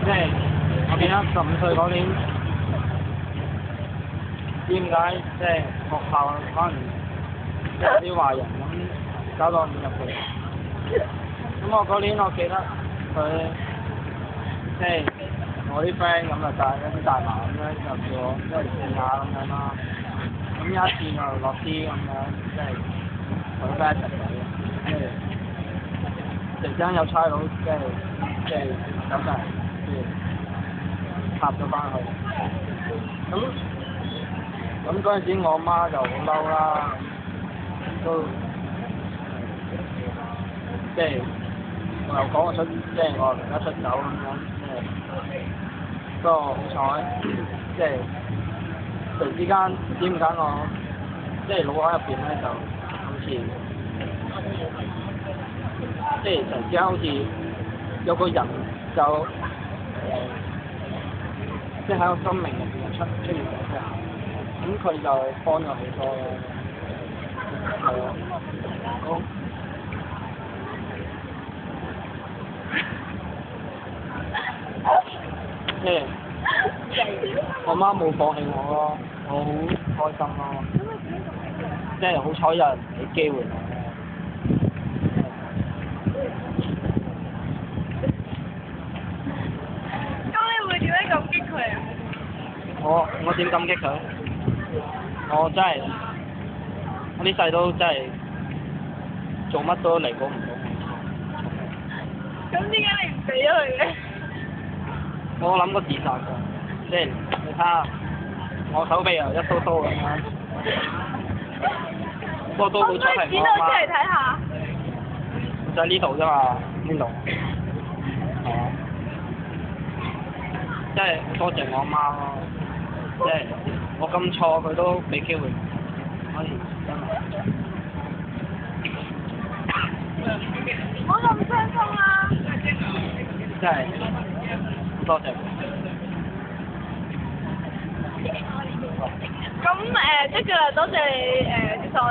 即係我記得15歲嗰年，點解即係學校可能即係啲壞人咁搞到我唔入去？咁我嗰年我記得佢即係我啲 friend 咁就帶一啲大麻咁樣就叫我即係試下咁樣啦。咁有一次就落啲咁樣，即係同佢 friend 一齊嚟嘅，即係突然之間有差佬即係走晒嚟，跟住插咗翻去。咁嗰陣時我媽就好嬲啦，都即係我又講我出，即係我離家出走咁樣，不過好彩，即係突然之間唔知點解我即係腦海入邊咧就好似即係突然之間好似有個人就即係喺我生命入邊出現咗一下，咁佢就幫咗好多咯，係啊，好。即係我媽冇放棄我咯，我好開心咯，即係好彩有人俾機會我。咁你會點樣感激佢啊？我點感激佢？我真係我呢世都真係做乜都彌補唔到。咁點解你唔俾咗佢嘅？我諗過自殺㗎，即係你睇下我手臂又一刀刀咁樣，不過都好彩係我阿媽。出嚟睇下。就喺呢度啫嘛，呢度。係啊，即係多謝我阿媽咯，即係我咁錯佢都俾機會我，可以真係。唔好咁傷心啦！真係好多謝佢。咁得㗎啦，多謝你接受我。